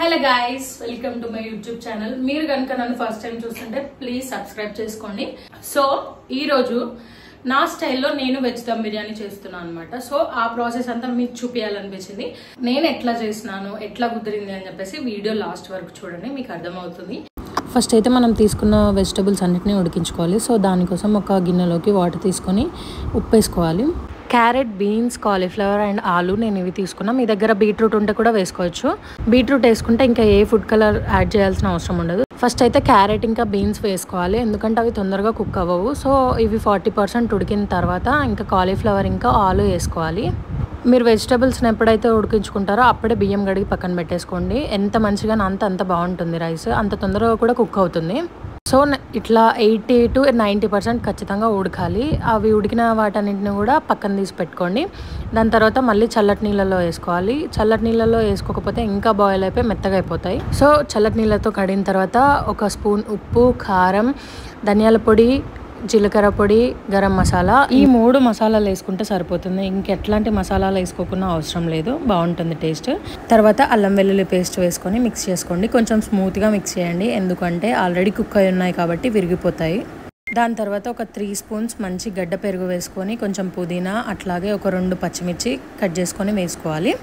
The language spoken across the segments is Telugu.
Hello guys, welcome to my YouTube channel. మీరు కనుక నన్ను ఫస్ట్ టైం చూస్తుంటే ప్లీజ్ సబ్స్క్రైబ్ చేసుకోండి. సో ఈ రోజు నా స్టైల్లో నేను వెజ్ దమ్ బిర్యానీ చేస్తున్నాను అనమాట. సో ఆ ప్రాసెస్ అంతా మీకు చూపించాలనిపించింది. నేను ఎట్లా చేసినాను, ఎట్లా కుదిరింది అని చెప్పేసి వీడియో లాస్ట్ వరకు చూడండి, మీకు అర్థమవుతుంది. ఫస్ట్ అయితే మనం తీసుకున్న వెజిటబుల్స్ అన్నిటిని ఉడికించుకోవాలి. సో దానికోసం ఒక గిన్నెలోకి వాటర్ తీసుకొని ఉప్పు వేసుకోవాలి. క్యారెట్, బీన్స్, కాలీఫ్లవర్ అండ్ ఆలు నేను ఇవి తీసుకున్నా. మీ దగ్గర బీట్రూట్ ఉంటే కూడా వేసుకోవచ్చు. బీట్రూట్ వేసుకుంటే ఇంకా ఏ ఫుడ్ కలర్ యాడ్ చేయాల్సిన అవసరం ఉండదు. ఫస్ట్ అయితే క్యారెట్ ఇంకా బీన్స్ వేసుకోవాలి, ఎందుకంటే అవి తొందరగా కుక్ అవ్వవు. సో ఇవి 40% ఉడికిన తర్వాత ఇంకా కాలీఫ్లవర్ ఇంకా ఆలు వేసుకోవాలి. మీరు వెజిటబుల్స్ని ఎప్పుడైతే ఉడికించుకుంటారో అప్పుడే బియ్యం కడిగి పక్కన పెట్టేసుకోండి. ఎంత మంచిగా అంత బాగుంటుంది రైస్, అంత తొందరగా కూడా కుక్ అవుతుంది. సో ఇట్లా 80 to 90% ఖచ్చితంగా ఉడకాలి. అవి ఉడికిన వాటన్నింటిని కూడా పక్కన తీసి పెట్టుకోండి. దాని తర్వాత మళ్ళీ చల్లటి నీళ్ళలో వేసుకోవాలి. చల్లటి నీళ్ళలో వేసుకోకపోతే ఇంకా బాయిల్ అయిపోయి మెత్తగా అయిపోతాయి. సో చల్లటి నీళ్ళతో కడిగిన తర్వాత ఒక స్పూన్ ఉప్పు, కారం, ధనియాల పొడి, జీలకర్ర పొడి, గరం మసాలా, ఈ 3 మసాలాలు వేసుకుంటే సరిపోతుంది. ఇంకెట్లాంటి మసాలాలు వేసుకోకుండా అవసరం లేదు, బాగుంటుంది టేస్ట్. తర్వాత అల్లం వెల్లుల్లి పేస్ట్ వేసుకొని మిక్స్ చేసుకోండి. కొంచెం స్మూత్గా మిక్స్ చేయండి, ఎందుకంటే ఆల్రెడీ కుక్ అయి ఉన్నాయి కాబట్టి విరిగిపోతాయి. దాని తర్వాత ఒక 3 స్పూన్స్ మంచి గడ్డ పెరుగు వేసుకొని కొంచెం పుదీనా, అట్లాగే ఒక 2 పచ్చిమిర్చి కట్ చేసుకొని వేసుకోవాలి.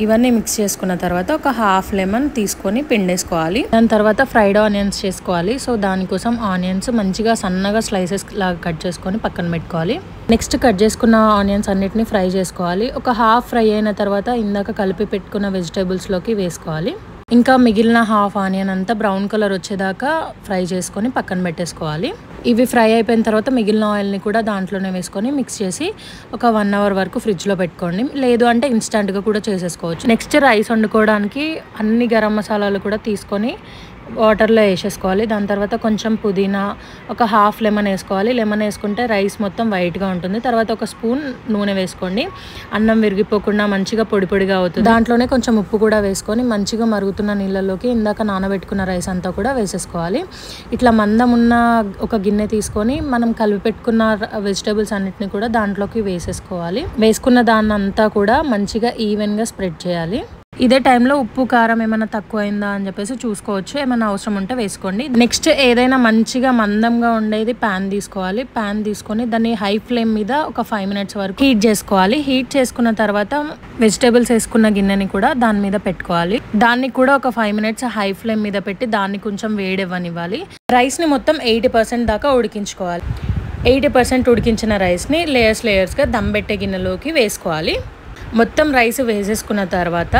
ఇవన్నీ మిక్స్ చేసుకున్న తర్వాత ఒక హాఫ్ లెమన్ తీసుకొని పిండేసుకోవాలి. దాని తర్వాత ఫ్రైడ్ ఆనియన్స్ చేసుకోవాలి. సో దానికోసం ఆనియన్స్ మంచిగా సన్నగా స్లైసెస్ లాగా కట్ చేసుకొని పక్కన పెట్టుకోవాలి. నెక్స్ట్ కట్ చేసుకున్న ఆనియన్స్ అన్నిటిని ఫ్రై చేసుకోవాలి. ఒక హాఫ్ ఫ్రై అయిన తర్వాత ఇందాక కలిపి పెట్టుకున్న వెజిటేబుల్స్లోకి వేసుకోవాలి. ఇంకా మిగిలిన హాఫ్ ఆనియన్ అంతా బ్రౌన్ కలర్ వచ్చేదాకా ఫ్రై చేసుకొని పక్కన పెట్టేసుకోవాలి. ఇవి ఫ్రై అయిపోయిన తర్వాత మిగిలిన ఆయిల్ని కూడా దాంట్లోనే వేసుకొని మిక్స్ చేసి ఒక 1 hour వరకు ఫ్రిడ్జ్లో పెట్టుకోండి. లేదు అంటే ఇన్స్టంట్గా కూడా చేసేసుకోవచ్చు. నెక్స్ట్ రైస్ వండుకోవడానికి అన్ని గరం మసాలాలు కూడా తీసుకొని వాటర్లో వేసేసుకోవాలి. దాని తర్వాత కొంచెం పుదీనా, ఒక హాఫ్ లెమన్ వేసుకోవాలి. లెమన్ వేసుకుంటే రైస్ మొత్తం వైట్గా ఉంటుంది. తర్వాత ఒక స్పూన్ నూనె వేసుకోండి. అన్నం విరిగిపోకుండా మంచిగా పొడి పొడిగా అవుతుంది. దాంట్లోనే కొంచెం ఉప్పు కూడా వేసుకొని మంచిగా మరుగుతున్న నీళ్ళలోకి ఇందాక నానబెట్టుకున్న రైస్ అంతా కూడా వేసేసుకోవాలి. ఇట్లా మందం ఉన్న ఒక గిన్నె తీసుకొని మనం కలిపి పెట్టుకున్న వెజిటేబుల్స్ అన్నిటిని కూడా దాంట్లోకి వేసేసుకోవాలి. వేసుకున్న దాన్ని అంతా కూడా మంచిగా ఈవెన్గా స్ప్రెడ్ చేయాలి. ఇదే టైంలో ఉప్పు, కారం ఏమైనా తక్కువ అయిందా అని చెప్పేసి చూసుకోవచ్చు. ఏమైనా అవసరం ఉంటే వేసుకోండి. నెక్స్ట్ ఏదైనా మంచిగా మందంగా ఉండేది ప్యాన్ తీసుకోవాలి. ప్యాన్ తీసుకొని దాన్ని హై ఫ్లేమ్ మీద ఒక 5 minutes వరకు హీట్ చేసుకోవాలి. హీట్ చేసుకున్న తర్వాత వెజిటేబుల్స్ వేసుకున్న గిన్నెని కూడా దాని మీద పెట్టుకోవాలి. దాన్ని కూడా ఒక 5 minutes హై ఫ్లేమ్ మీద పెట్టి దాన్ని కొంచెం వేడెవ్వనివ్వాలి. రైస్ని మొత్తం 80% దాకా ఉడికించుకోవాలి. 80% ఉడికించిన రైస్ని లేయర్స్గా దమ్ పెట్టే గిన్నెలోకి వేసుకోవాలి. మొత్తం రైస్ వేసేసుకున్న తర్వాత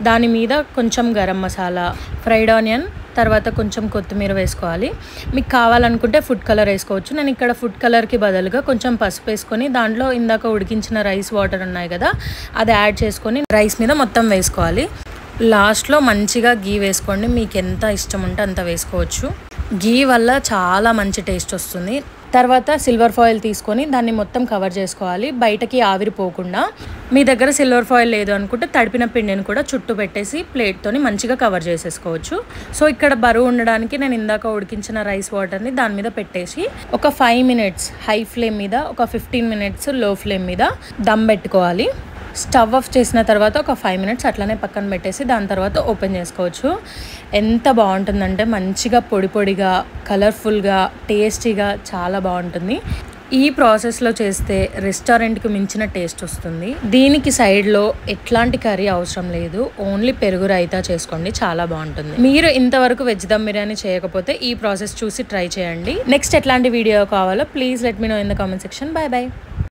దాని మీద కొంచెం గరం మసాలా, ఫ్రైడ్ ఆనియన్, తర్వాత కొంచెం కొత్తిమీర వేసుకోవాలి. మీకు కావాలనుకుంటే ఫుడ్ కలర్ వేసుకోవచ్చు. నేను ఇక్కడ ఫుడ్ కలర్కి బదులుగా కొంచెం పసుపు వేసుకొని దాంట్లో ఇందాక ఉడికించిన రైస్ వాటర్ ఉన్నాయి కదా, అది యాడ్ చేసుకొని రైస్ మీద మొత్తం వేసుకోవాలి. లాస్ట్లో మంచిగా గీ వేసుకోండి. మీకు ఎంత ఇష్టం ఉంటే అంత వేసుకోవచ్చు. గీ వల్ల చాలా మంచి టేస్ట్ వస్తుంది. తర్వాత సిల్వర్ ఫాయిల్ తీసుకొని దాన్ని మొత్తం కవర్ చేసుకోవాలి, బయటకి ఆవిరి పోకుండా. మీ దగ్గర సిల్వర్ ఫాయిల్ లేదు అనుకుంటే తడిపిన పిండిని కూడా చుట్టూ పెట్టేసి ప్లేట్తోని మంచిగా కవర్ చేసేసుకోవచ్చు. సో ఇక్కడ బరువు ఉండడానికి నేను ఇందాక ఉడికించిన రైస్ వాటర్ని దాని మీద పెట్టేసి ఒక 5 minutes హై ఫ్లేమ్ మీద, ఒక 15 minutes లో ఫ్లేమ్ మీద దమ్ పెట్టుకోవాలి. స్టవ్ ఆఫ్ చేసిన తర్వాత ఒక 5 minutes అట్లనే పక్కన పెట్టేసి దాని తర్వాత ఓపెన్ చేసుకోవచ్చు. ఎంత బాగుంటుందంటే మంచిగా పొడి పొడిగా, కలర్ఫుల్గా, టేస్టీగా చాలా బాగుంటుంది. ఈ ప్రాసెస్లో చేస్తే రెస్టారెంట్కి మించిన టేస్ట్ వస్తుంది. దీనికి సైడ్లో ఎట్లాంటి కర్రీ అవసరం లేదు, ఓన్లీ పెరుగు రైతా చేసుకోండి, చాలా బాగుంటుంది. మీరు ఇంతవరకు వెజ్ దమ్ బిర్యానీ చేయకపోతే ఈ ప్రాసెస్ చూసి ట్రై చేయండి. నెక్స్ట్ ఎట్లాంటి వీడియో కావాలో please let me know in the comment section. Bye by.